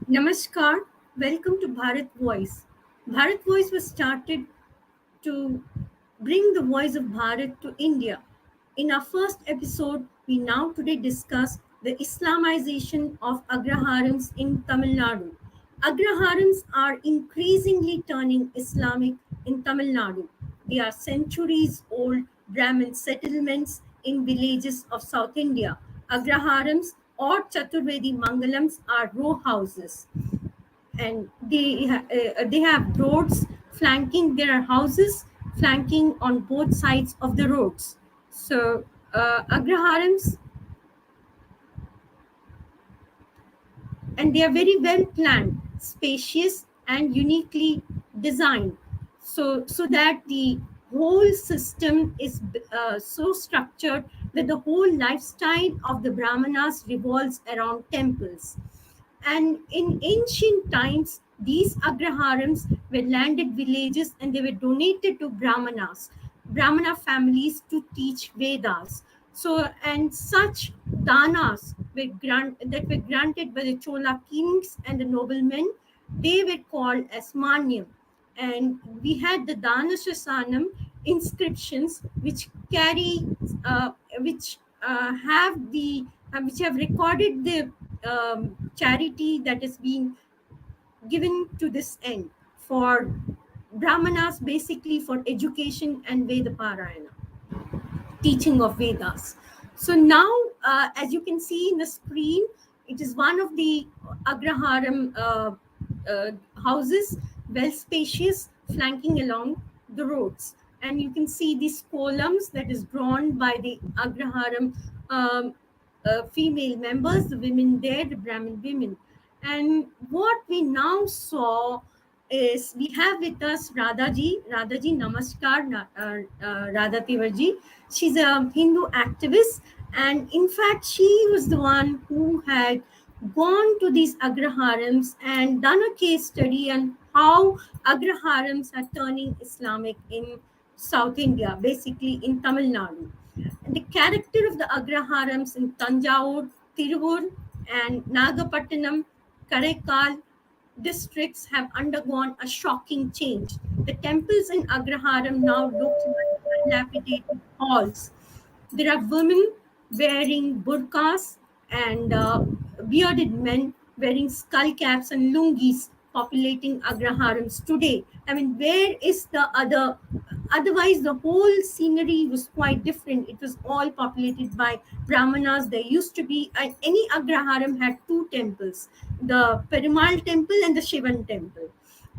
Namaskar, welcome to Bharat Voice. Bharat Voice was started to bring the voice of Bharat to India. In our first episode, we now today discuss the Islamization of Agraharams in Tamil Nadu. Agraharams are increasingly turning Islamic in Tamil Nadu. They are centuries old Brahmin settlements in villages of South India. Agraharams or Chaturvedi Mangalams are row houses and they have roads flanking their houses flanking on both sides of the roads. So agraharams, and they are very well planned, spacious, and uniquely designed, so that the whole system is so structured that the whole lifestyle of the brahmanas revolves around temples. And in ancient times, these agraharams were landed villages and they were donated to brahmanas, Brahmana families, to teach Vedas. So, and such danas that were granted by the Chola kings and the noblemen, they were called as manyam. And we had the Danashasanam inscriptions which carry, which have the, which have recorded the charity that is being given to this end for brahmanas, basically for education and Veda Parayana, teaching of Vedas. So now, as you can see in the screen, it is one of the Agraharam houses, well spacious, flanking along the roads. And you can see these columns that is drawn by the Agraharam female members, the women there, the Brahmin women. And what we now saw is we have with us Radhaji. Radhaji, namaskar, Radha Tiwarji. She's a Hindu activist, and in fact, she was the one who had gone to these agraharams and done a case study on how agraharams are turning Islamic in South India, basically in Tamil Nadu. The character of the agraharams in Tanjavur, Tiruvur, and Nagapattinam, Karaikal districts have undergone a shocking change. The temples in Agraharam now look like dilapidated halls. There are women wearing burqas and bearded men wearing skull caps and lungis populating Agraharams today. I mean, where is the other? Otherwise, the whole scenery was quite different. It was all populated by Brahmanas. There used to be, any Agraharam had two temples, the Perumal temple and the Shivan temple.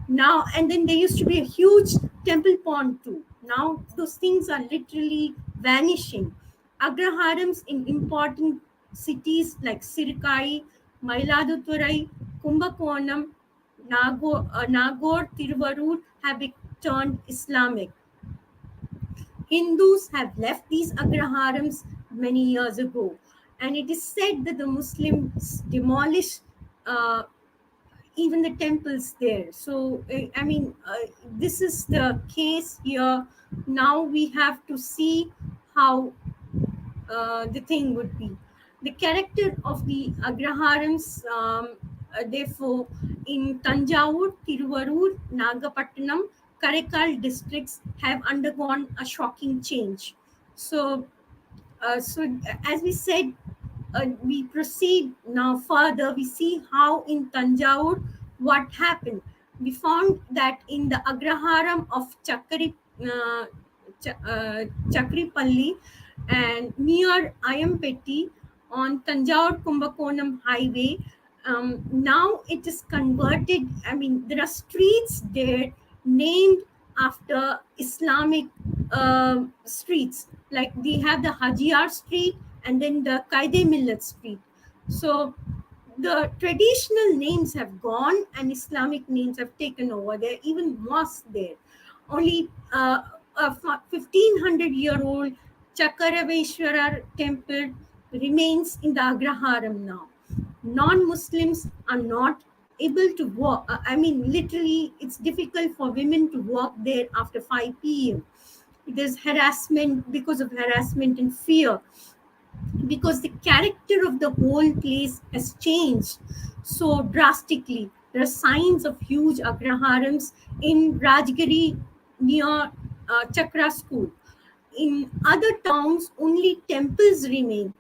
Now, and then there used to be a huge temple pond too. Now, those things are literally vanishing. Agraharams in important cities like Sirikai, Mailaduturai, Kumbakonam, Nagore, Tiruvarur have been turned Islamic. Hindus have left these agraharams many years ago, and it is said that the Muslims demolished even the temples there. So, this is the case here. Now we have to see how the thing would be. The character of the agraharams, therefore, in Tanjavur, Tiruvarur, Nagapattinam, Karaikal districts have undergone a shocking change. So, as we said, we proceed now further. We see how in Tanjavur what happened. We found that in the Agraharam of Chakripalli and near Ayampeti on Tanjore Kumbakonam highway. Now it is converted. I mean, there are streets there named after Islamic streets. Like they have the Hajiar Street and then the Kaide Millat Street. So the traditional names have gone and Islamic names have taken over. There are even mosques there. Only a 1500-year-old Chakaraveshwara temple remains in the Agraharam now. Non-Muslims are not able to walk. I mean, literally, it's difficult for women to walk there after 5 p.m. There's harassment because of harassment and fear, because the character of the whole place has changed. so drastically. There are signs of huge Agraharams in Rajgiri near Chakra school. In other towns, only temples remain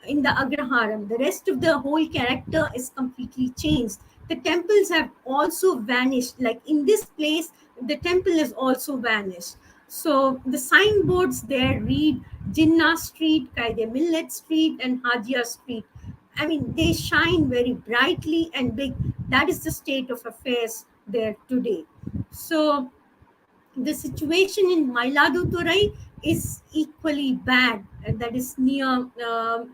in the Agraharam. The rest of the whole character is completely changed. The temples have also vanished. Like in this place, the temple has also vanished. So the signboards there read Jinnah Street, Kaide Millet Street, and Hajia Street. I mean, they shine very brightly and big. That is the state of affairs there today. So the situation in Mailaduturai is equally bad. That is near an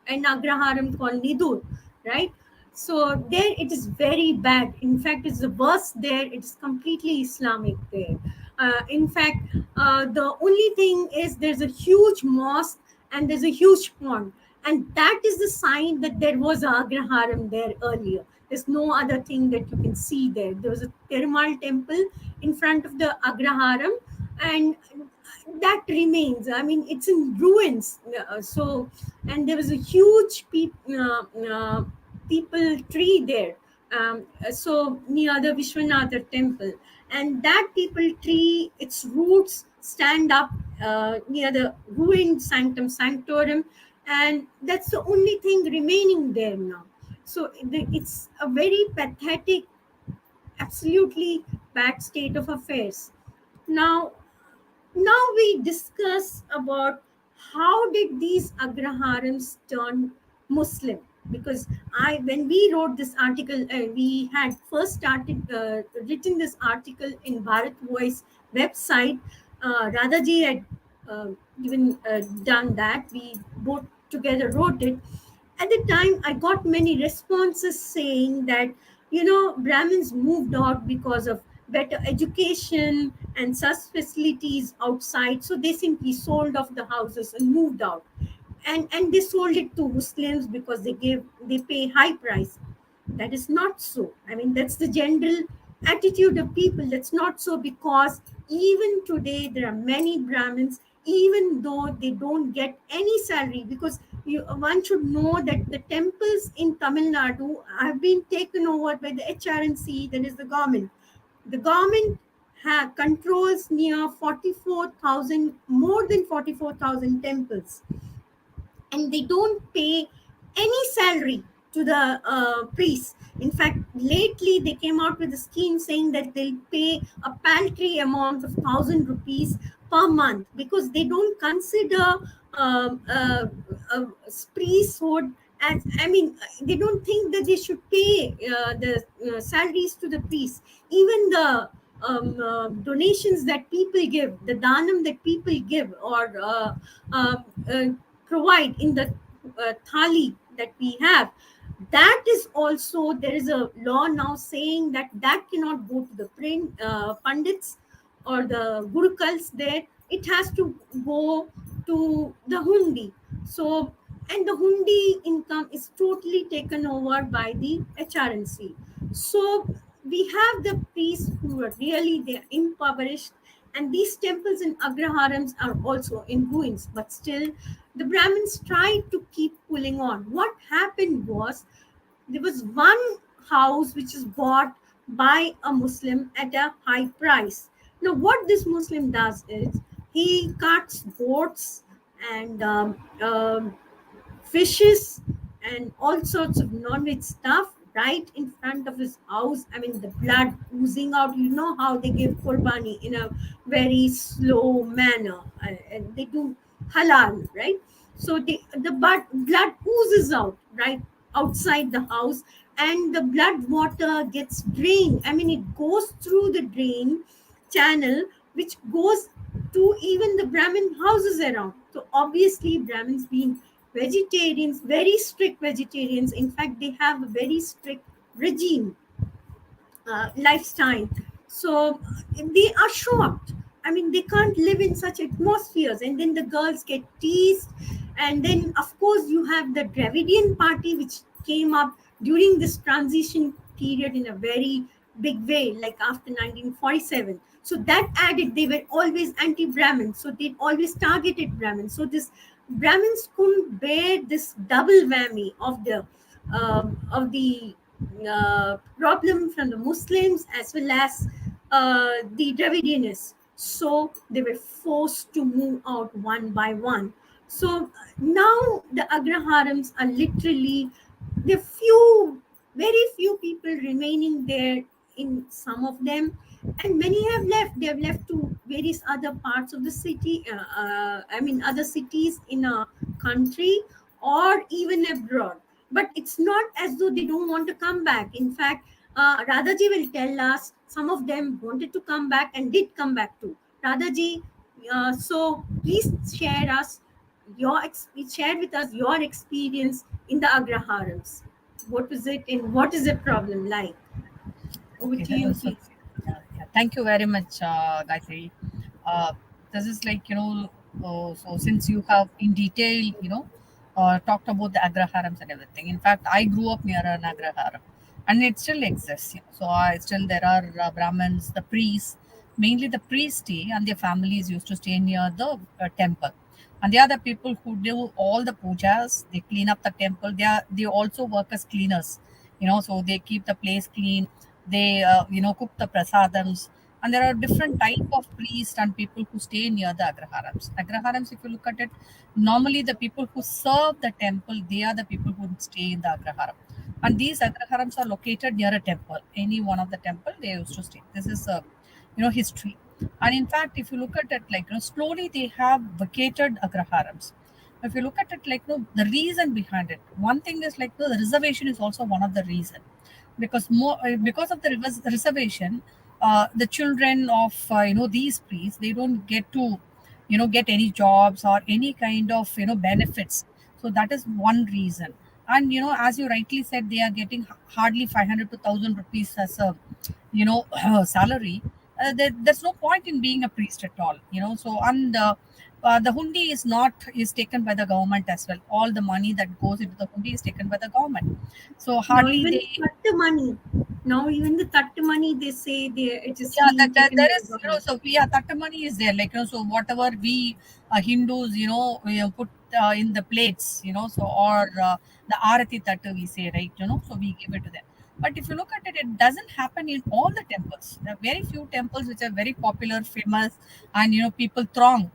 Agraharam called Nidur, right? So there it is very bad. In fact, it's the worst there. It is completely Islamic there. In fact, the only thing is there's a huge mosque and there's a huge pond. And that is the sign that there was a Agraharam there earlier. There's no other thing that you can see there. There was a Perumal temple in front of the Agraharam, and that remains. I mean, it's in ruins. So, and there was a huge people tree there. So near the Vishwanatha temple, and that people tree, its roots stand up near the ruined Sanctum Sanctorum, and that's the only thing remaining there now. So it's a very pathetic, absolutely bad state of affairs. Now, now we discuss about how did these Agraharams turn Muslim? Because when we wrote this article, we had first started written this article in Bharat Voice website. Radhaji had uh, even done that. We both together wrote it. At the time, I got many responses saying that, Brahmins moved out because of better education and such facilities outside. So they simply sold off the houses and moved out. And they sold it to Muslims because they pay high price. That is not so. I mean, that's the general attitude of people. That's not so, because even today there are many Brahmins, even though they don't get any salary, because one should know that the temples in Tamil Nadu have been taken over by the HRNC, that is the government. The government controls near 44,000, more than 44,000 temples, and they don't pay any salary to the priests. In fact, lately they came out with a scheme saying that they'll pay a paltry amount of 1,000 rupees per month, because they don't consider priesthood as, I mean, they don't think that they should pay the salaries to the priests. Even the donations that people give, the danam that people give, or uh, uh, provide in the thali that we have, that is also, there is a law now saying that that cannot go to the pandits or the gurukals there. It has to go to the hundi. So, and the hundi income is totally taken over by the HRNC. So we have the priests who are really, they're impoverished, and these temples in Agraharams are also in ruins, but still the Brahmins tried to keep pulling on. What happened was, there was one house which is bought by a Muslim at a high price. Now, what this Muslim does is he cuts goats and fishes and all sorts of non-veg stuff right in front of his house. I mean, the blood oozing out. You know how they give qurbani in a very slow manner, and they do halal, right? So the blood oozes out right outside the house, and the blood water gets drained. I mean, it goes through the drain channel, which goes to even the Brahmin houses around. So obviously, Brahmins being vegetarians, very strict vegetarians. In fact, they have a very strict regime, lifestyle. So they are shocked. I mean, they can't live in such atmospheres. And then the girls get teased. And then, of course, you have the Dravidian party, which came up during this transition period in a very big way, like after 1947. So that added, they were always anti-Brahmin. So they always targeted Brahmin. So this Brahmins couldn't bear this double whammy of the of the problem from the Muslims as well as the Dravidianists. So they were forced to move out one by one. So now the Agraharams are literally the few, very few people remaining there in some of them, and many have left. They have left to various other parts of the city. I mean, other cities in a country or even abroad. But it's not as though they don't want to come back. In fact, Radhaji will tell us some of them wanted to come back and did come back too. Radhaji, so please share with us your experience in the Agraharams. What was it and what is the problem like? Over Okay, to you, so please. yeah, thank you very much, Gayatri. This is like, so since you have in detail, talked about the agraharams and everything. In fact, I grew up near an agraharam, and it still exists. So I still there are Brahmins, the priests, mainly the priests stay, and their families used to stay near the temple. And they are the people who do all the pujas. They clean up the temple. They also work as cleaners. So they keep the place clean. They cook the prasadams, and there are different type of priests and people who stay near the agraharams. If you look at it, normally the people who serve the temple, they are the people who stay in the agraharam, and these agraharams are located near a temple. Any one of the temple they used to stay. This is a history. And in fact, if you look at it, like, slowly they have vacated agraharams. If you look at it, like, the reason behind it, one thing is like, the reservation is also one of the reason, because because of the reservation, the children of these priests, they don't get to get any jobs or any kind of benefits. So that is one reason. And as you rightly said, they are getting hardly 500 to 1000 rupees as a salary. There's no point in being a priest at all. So, and the hundi is taken by the government as well. All the money that goes into the hundi is taken by the government. So Now hardly even they. the tattu money. Now even the tattu money, they say it is Yeah, being that taken there by the is, government. so we, yeah, that money is there. Like, so whatever we Hindus, put in the plates, so, or the arati that we say, right, so we give it to them. But if you look at it, it doesn't happen in all the temples. There are very few temples which are very popular, famous, and people throng.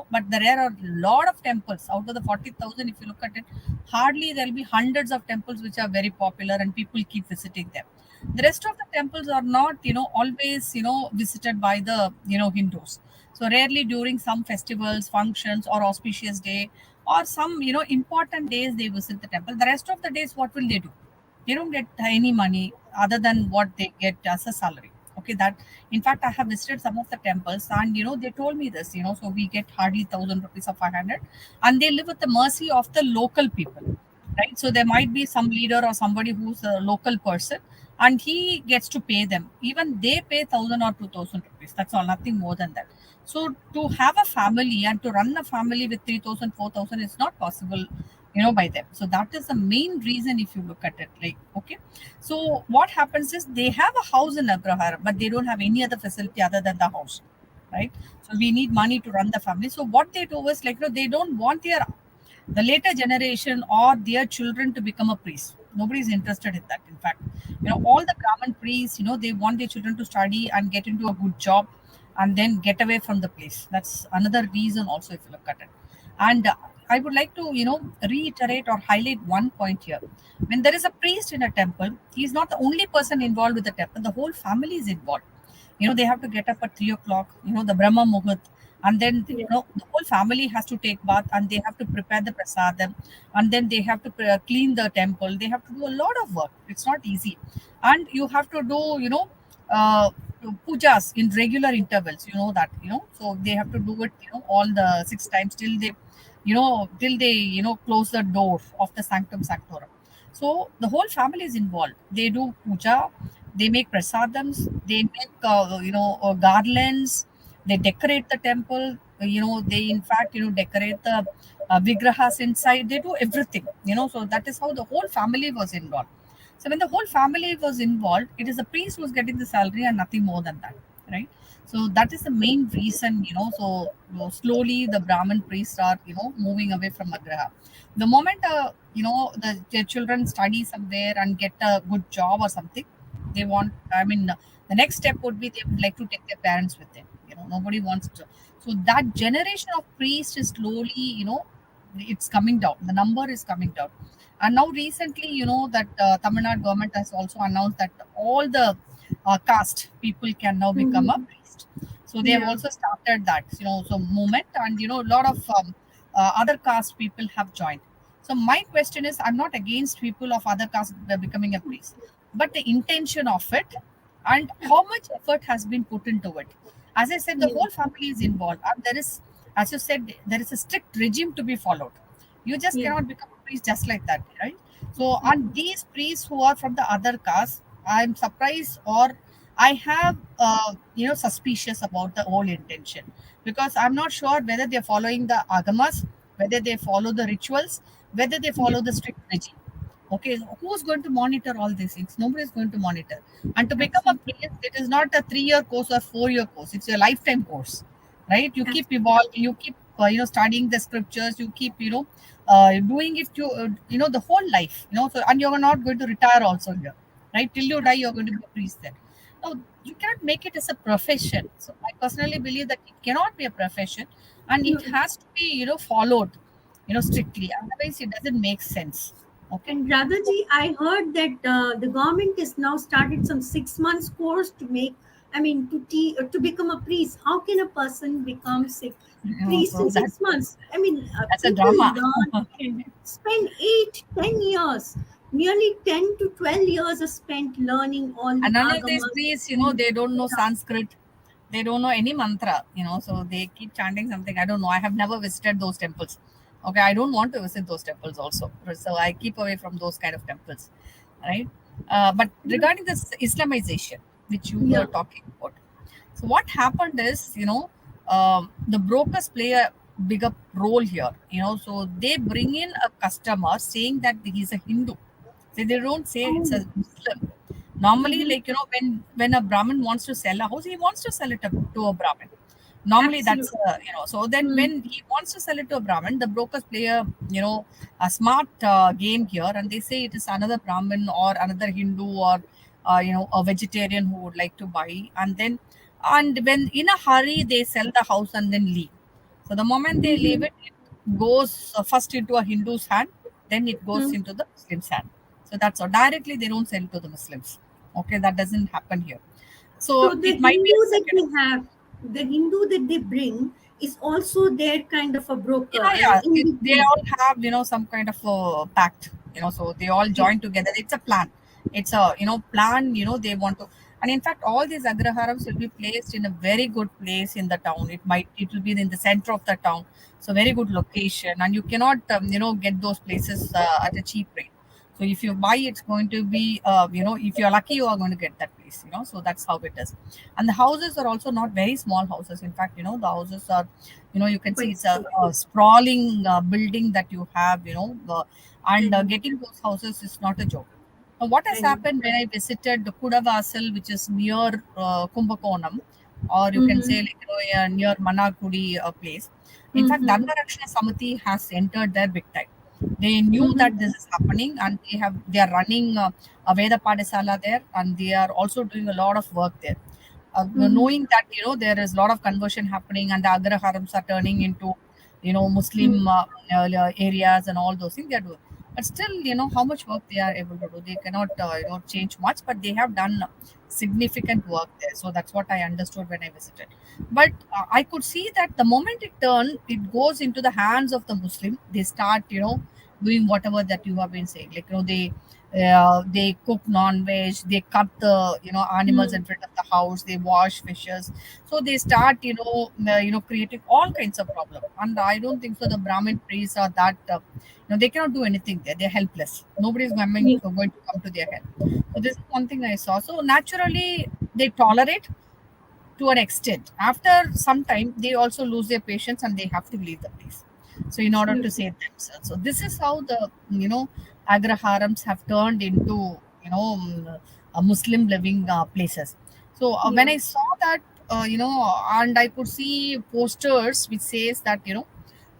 But there are a lot of temples out of the 40,000. If you look at it, hardly there'll be hundreds of temples which are very popular and people keep visiting them. The rest of the temples are not always visited by the Hindus. So rarely during some festivals, functions, or auspicious day, or some important days, they visit the temple. The rest of the days, what will they do? They don't get any money other than what they get as a salary. Okay, that, in fact, I have visited some of the temples, and they told me this. So we get hardly 1000 rupees or 500, and they live at the mercy of the local people, right? So there might be some leader or somebody who's a local person, and he gets to pay them. Even they pay 1000 or 2000 rupees. That's all, nothing more than that. So to have a family and to run a family with 3000, 4000 is not possible, by them. So that is the main reason. If you look at it, like, okay, so what happens is they have a house in Agrahar, but they don't have any other facility other than the house, right? So we need money to run the family. So what they do is, like, they don't want the later generation or their children to become a priest. Nobody is interested in that. In fact, all the Brahmin priests, they want their children to study and get into a good job and then get away from the place. That's another reason also, if you look at it. And I would like to, reiterate or highlight one point here. When there is a priest in a temple, he is not the only person involved with the temple. The whole family is involved. They have to get up at 3 o'clock, the Brahma Muhurat, and then Yeah. the whole family has to take bath, and they have to prepare the prasadam, and then they have to clean the temple. They have to do a lot of work. It's not easy. And you have to do uh, pujas in regular intervals, that, so they have to do it, all the 6 times till they close the door of the sanctum sanctorum. So the whole family is involved. They do puja, they make prasadams, they make garlands, they decorate the temple. They, in fact, decorate the vigrahas inside. They do everything. So that is how the whole family was involved. So when the whole family was involved, it is the priest who was getting the salary and nothing more than that. right? So that is the main reason, so slowly the Brahmin priests are, moving away from Agraha. The moment, their children study somewhere and get a good job or something, they want, I mean, the next step would be they would like to take their parents with them. Nobody wants to. So that generation of priests is slowly, it's coming down. The number is coming down. And now recently, that Tamil Nadu government has also announced that all the caste people can now become a Mm-hmm. priest. So they have Yeah. also started that, so movement, and a lot of other caste people have joined. So my question is, I'm not against people of other caste becoming a priest, but the intention of it and how much effort has been put into it. As I said, the Yeah. whole family is involved, and there is, as you said, there is a strict regime to be followed. You just Yeah. cannot become a priest just like that, right? So, Yeah. and these priests who are from the other caste, I'm surprised, or I have, suspicious about the whole intention, because I'm not sure whether they're following the agamas, whether they follow the rituals, whether they Yeah. follow the strict regime. Okay, so who's going to monitor all these things? Nobody is going to monitor. And to become a Absolutely. priest, it is not a 3 year course or 4 year course. It's a lifetime course, right? You keep Absolutely. evolving, you keep, studying the scriptures, you keep, doing it to, the whole life, So, and you're not going to retire also here, right? Till you die, you're going to be a priest there. Now, you cannot make it as a profession. So, I personally believe that it cannot be a profession, and it No. has to be, followed, strictly. Otherwise, it doesn't make sense. Okay. And So, Radhaji, I heard that the government has now started some 6 months course to make, I mean, to become a priest. How can a person become priest so in 6 months? I mean, that's a people drama. learn, spend 8, 10 years, nearly 10 to 12 years are spent learning all the And none of these agamas. priests, And they don't know yeah, Sanskrit. They don't know any mantra, so they keep chanting something. I don't know. I have never visited those temples. Okay, I don't want to visit those temples also. So I keep away from those kind of temples, right? But yeah, regarding this Islamization, which you were yeah. talking about, so what happened is, the brokers play a bigger role here. So they bring in a customer saying that he's a Hindu. So they don't say it's Oh, a Muslim. Normally, mm-hmm. like, when a Brahmin wants to sell a house, he wants to sell it to a Brahmin. Normally, that's Absolutely. so then Mm, when he wants to sell it to a Brahmin, the brokers play a smart game here, and they say it is another Brahmin or another Hindu or a vegetarian who would like to buy, and when in a hurry they sell the house and then leave. So the moment they leave mm-hmm. it, it goes first into a Hindu's hand, then it goes Mm. into the Muslim's hand. So that's all. Directly they don't sell to the Muslims. Okay, that doesn't happen here. So So the it might be Hindu a that second. they have, the Hindu that they bring is also their kind of a broker, Yeah, I mean, yeah. in They between. all have, some kind of a pact, so they all Yeah. join together. It's a plan. It's a, plan, they want to. And in fact, all these agraharams will be placed in a very good place in the town. It will be in the center of the town. So very good location. And you cannot, get those places at a cheap rate. So if you buy, it's going to be, if you're lucky, you are going to get that place, so that's how it is. And the houses are also not very small houses. In fact, the houses are, you can see Quite it's a spacious. sprawling building that you have, I and know. getting those houses is not a joke. Now, what I has know. happened when I visited the Kudavasal, which is near Kumbakonam, or you can Mm-hmm. say, like, near Manakudi place. In fact, Mm-hmm. Dharma Rakshana Samiti has entered there big time. They knew that Mm-hmm. this is happening, and they are running a Veda Padasala there, and they are also doing a lot of work there. Mm-hmm. Knowing that, there is a lot of conversion happening, and the agraharams are turning into, Mm-hmm. Muslim areas and all those things they are doing. But still, how much work they are able to do. They cannot, change much, but they have done significant work there. So that's what I understood when I visited. But I could see that the moment it goes into the hands of the Muslim. They start, doing whatever that you have been saying. Like, they cook non-veg, they cut the, animals Mm-hmm. in front of the house, they wash fishes. So they start, creating all kinds of problem. And I don't think so the Brahmin priests are that, they cannot do anything there. They're helpless. Nobody is Yeah. going to come to their help. So this is one thing I saw. So naturally they tolerate to an extent. After some time, they also lose their patience and they have to leave the place. So, in order to Absolutely. save themselves. So, this is how the, agraharams have turned into, a Muslim living places. So, when Yeah. I saw that, and I could see posters which says that,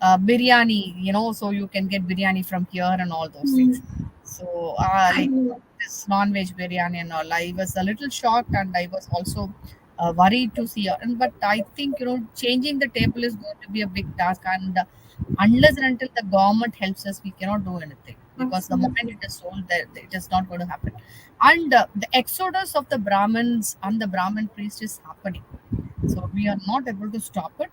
biryani, so you can get biryani from here and all those things. Mm. So, I like know. this non-veg biryani and all, I was a little shocked, and I was also worried to see. And but I think, changing the table is going to be a big task, and unless and until the government helps us, we cannot do anything, because the moment Absolutely. it is sold, that it is not going to happen. And the exodus of the Brahmins and the Brahmin priest is happening, so we are not able to stop it,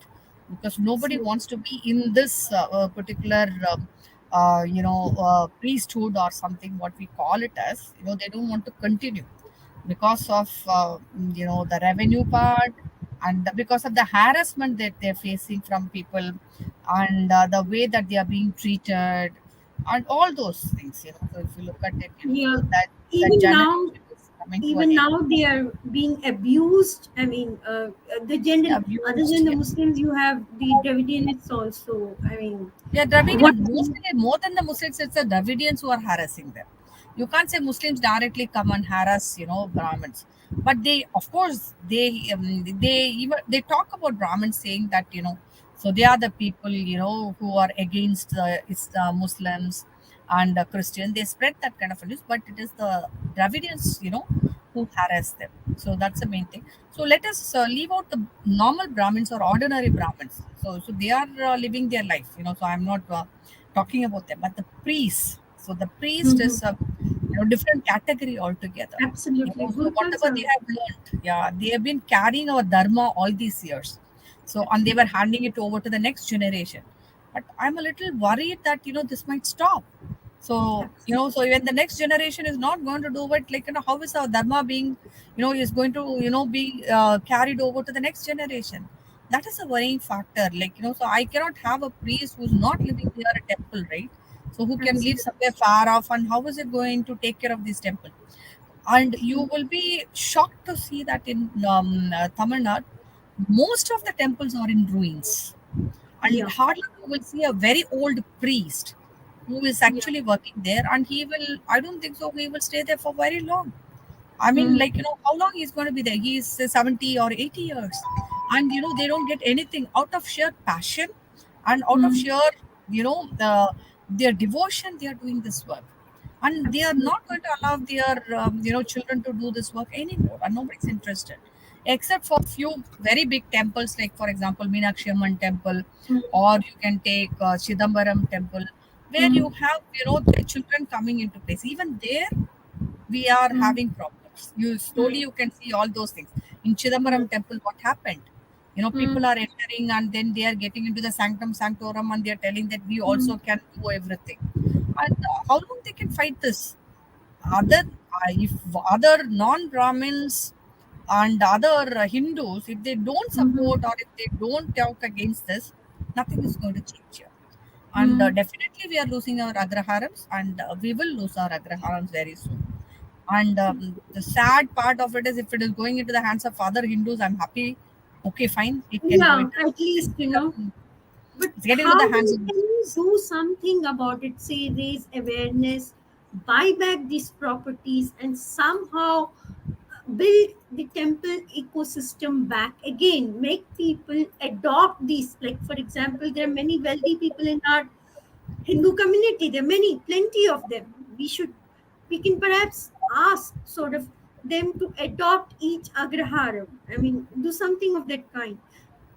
because nobody Absolutely. wants to be in this particular priesthood or something, what we call it as. They don't want to continue because of the revenue part, and because of the harassment that they're facing from people, and the way that they are being treated, and all those things. So if you look at it, Yeah. so that Even now, generation is coming to an even end. now they are being abused. I mean, the general, other Abused, than the yeah. Muslims, you have the Dravidians also. I mean, Yeah, Dravidian, what? mostly more than the Muslims, it's the Dravidians who are harassing them. You can't say Muslims directly come and harass, Brahmins, but they, of course, they talk about Brahmins, saying that, so they are the people, who are against the Muslims and Christian. They spread that kind of news, but it is the Dravidians, who harass them. So that's the main thing. So let us leave out the normal Brahmins or ordinary Brahmins. So they are living their life, So I'm not talking about them, but the priests. So the priest Mhm. is a different category altogether. Absolutely. So Gurukhuls whatever are. they have learned, yeah, they have been carrying our dharma all these years. So and they were Absolutely. handing it over to the next generation. But I'm a little worried that this might stop. So, Absolutely. so when the next generation is not going to do it, like, how is our dharma being, is going to, be carried over to the next generation? That is a worrying factor. Like, so I cannot have a priest who's not living near a temple, right? So who can live Absolutely. somewhere far off, and how is it going to take care of this temple? And you will be shocked to see that in Tamil Nadu, most of the temples are in ruins, and Yeah. hardly you will see a very old priest who is Yeah. actually working there, and he will, I don't think so he will stay there for very long. I mean, Mm. like, how long he's going to be there? He's 70 or 80 years. And, they don't get anything out of sheer passion and out of Mm. sheer, their devotion, they are doing this work. And they are Absolutely. not going to allow their, children to do this work anymore. And nobody's interested. Except for few very big temples, like, for example, Meenakshi Amman temple, Mm. or you can take Chidambaram temple, where you Mm. have, the children coming into place. Even there, we are Mm. having problems. You slowly Mm. you can see all those things. In Mm. Chidambaram temple, what happened? People Mm. are entering, and then they are getting into the sanctum sanctorum, and they are telling that we Mm. also can do everything. And how long they can fight this? Other if other non-Brahmins and other Hindus, if they don't Mhm. support or if they don't talk against this, nothing is going to change here. And Mm. definitely we are losing our Agraharams, and we will lose our Agraharams very soon. And the sad part of it is, if it is going into the hands of other Hindus, I'm happy. Okay, fine, it can go Yeah, into. at least, but It's getting into the how hands we of can Muslims. do something about it? Say, raise awareness, buy back these properties, and somehow build the temple ecosystem back again. Make people adopt these. Like, for example, there are many wealthy people in our Hindu community. There are many, plenty of them. We can perhaps ask sort of them to adopt each Agraharam. I mean, do something of that kind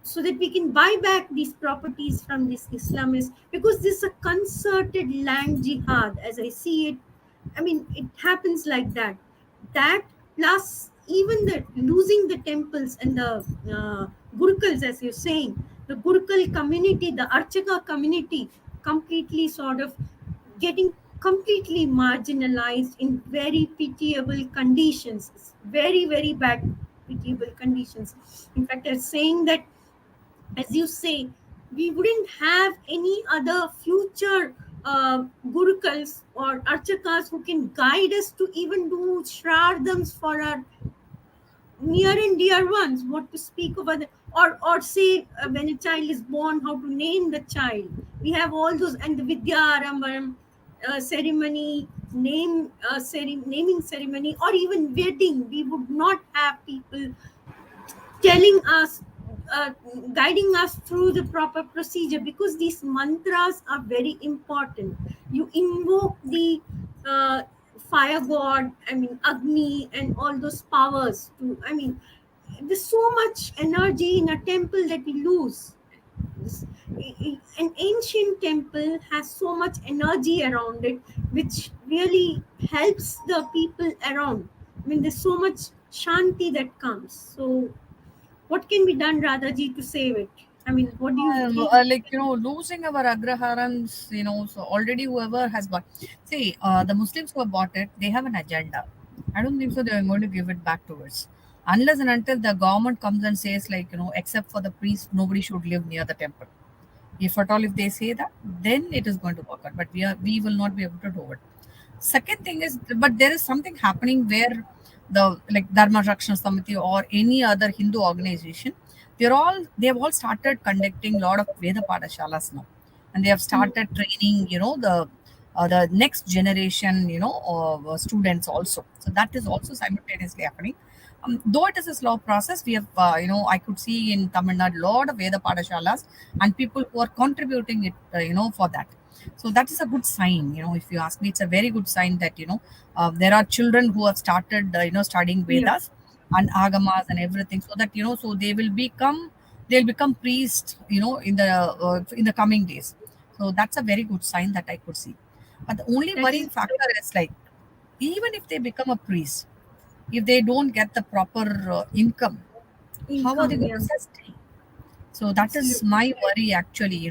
so that we can buy back these properties from these Islamists, because this is a concerted land jihad as I see it. I mean, it happens like that. That plus even the losing the temples and the Gurukuls, as you're saying, the Gurukul community, the Archaka community, completely sort of getting completely marginalized in very pitiable conditions, very, very bad pitiable conditions. In fact, they're saying that, as you say, we wouldn't have any other future gurukuls or archakas who can guide us to even do shradams for our near and dear ones. What to speak of other, or say when a child is born, how to name the child. We have all those, and the Vidya Arambaram ceremony, naming ceremony, or even wedding. We would not have people telling us, uh, guiding us through the proper procedure, because these mantras are very important. You invoke the uh, fire god, I mean Agni, and all those powers to, I mean, there's so much energy in a temple that we lose. This- an ancient temple has so much energy around it, which really helps the people around. I mean, there's so much shanti that comes. So, what can be done, Radhaji, to save it? I mean, what do you think? Like losing our agraharams, so already whoever has bought, see, the Muslims who have bought it, they have an agenda. I don't think so they're going to give it back to us unless and until the government comes and says, like, except for the priest, nobody should live near the temple. If at all, if they say that, then it is going to work out. But we will not be able to do it. Second thing is, but there is something happening where the, like, Dharma Rakshana Samiti or any other Hindu organization, they have all started conducting a lot of Veda Padashalas now, and they have Mm, started training, the next generation, students also. So that is also simultaneously happening. Though it is a slow process, we have, I could see in Tamil Nadu lot of Veda Padashalas and people who are contributing it, for that. So that is a good sign, if you ask me. It's a very good sign that, there are children who have started, studying yeah, Vedas and Agamas and everything, so that, so they'll become priests, in the coming days. So that's a very good sign that I could see. But the only that is worrying factor is, like, even if they become a priest, if they don't get the proper income, how are they income. going Yeah, to sustain? So that is absolutely. my worry, actually.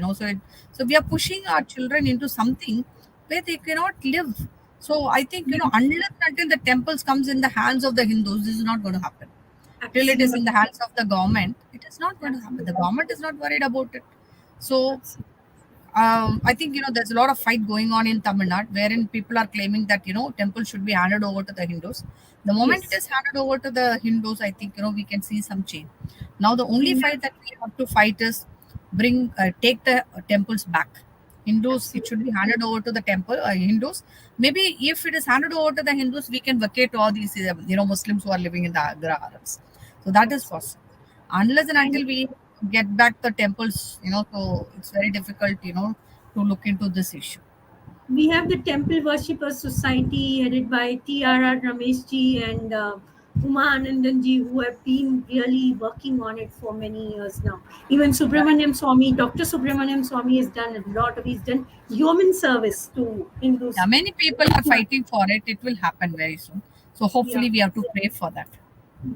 So we are pushing our children into something where they cannot live. So I think, Yeah, unless until the temples comes in the hands of the Hindus, this is not going to happen. Till it is in the absolutely. hands of the government, it is not going to happen. The Absolutely. government is not worried about it. So Absolutely. I think, there's a lot of fight going on in Tamil Nadu, wherein people are claiming that, temple should be handed over to the Hindus. The moment it Yes. is handed over to the Hindus, I think, we can see some change. Now the only Yeah, fight that we have to fight is take the temples back. Hindus, it should absolutely. be handed over to the temple, Hindus. Maybe if it is handed over to the Hindus, we can vacate all these, Muslims who are living in the Agraharams. So that is Absolutely. possible. Unless and And until we get back the temples, so it's very difficult, to look into this issue. we have the Temple Worshippers Society headed by T.R.R. Rameshji and Uma Anandanji, who have been really working on it for many years now. Even Yeah, Subramaniam Swami, Dr. Subramaniam Swami has done a lot of, he's done yeoman service to yeah, Hindus. many people are Yeah, fighting for it. It will happen very soon. So yeah. hopefully we have to pray for that.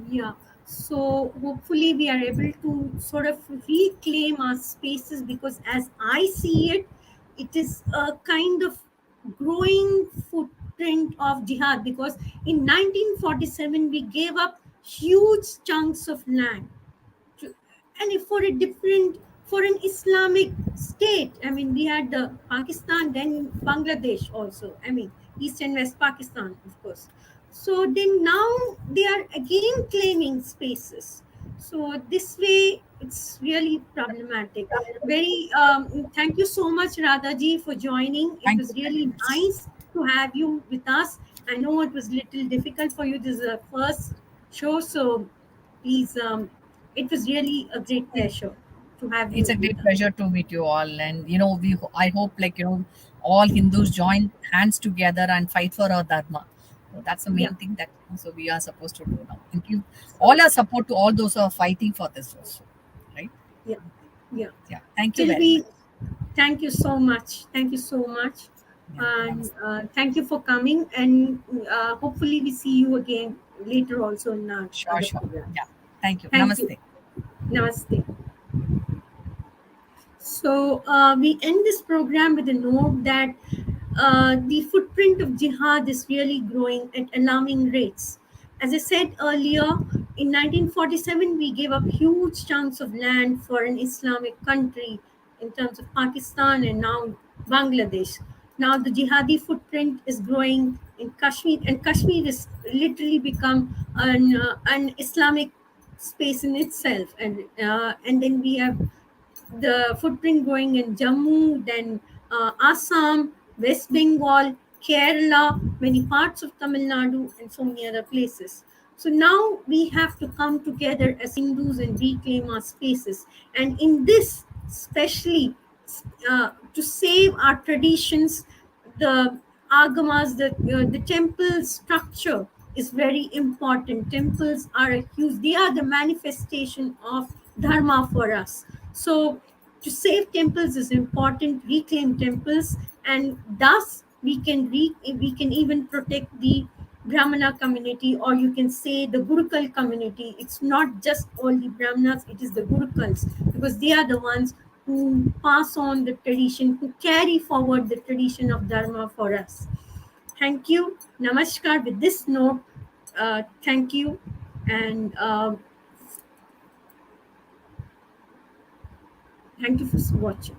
Yeah. So hopefully we are able to sort of reclaim our spaces, because as I see it, it is a kind of growing footprint of jihad, because in 1947 we gave up huge chunks of land to, and if for a different, for an Islamic state. I mean, we had the Pakistan, then Bangladesh also. I mean, East and West Pakistan, of course. So then now they are again claiming spaces. So this way, it's really problematic. Very. Thank you so much, Radhaji, for joining. It Thank was you very really much. nice to have you with us. I know it was little difficult for you. This is a first show, so please, it was really a great pleasure to have It's you a with great us. pleasure to meet you all, and I hope, like, all Hindus join hands together and fight for our dharma. So that's the Yeah. main thing that, so we are supposed to do now. Thank you So, all our support to all those who are fighting for this also, right? yeah, yeah. Yeah, thank you Till very much. we, thank you so much. Thank you so much. Yeah, And namaste. thank you for coming. And hopefully, we see you again later also in our Sure, other sure. Yeah, programs. thank you. Thank you. Namaste. Namaste. So we end this program with a note that the footprint of jihad is really growing at alarming rates. As I said earlier, in 1947, we gave up huge chunks of land for an Islamic country in terms of Pakistan and now Bangladesh. Now the jihadi footprint is growing in Kashmir, and Kashmir has literally become an Islamic space in itself. And then we have the footprint going in Jammu, then Assam, West Bengal, Kerala, many parts of Tamil Nadu, and so many other places. So now we have to come together as Hindus and reclaim our spaces. And in this, especially to save our traditions, the agamas, the temple structure is very important. Temples are a huge, they are the manifestation of dharma for us. So to save temples is important, reclaim temples, and thus we can even protect the Brahmana community, or you can say the Gurukul community. It's not just all the Brahmanas, it is the Gurukuls, because they are the ones who pass on the tradition, who carry forward the tradition of Dharma for us. Thank you. Namaskar. With this note, thank you, and thank you for watching.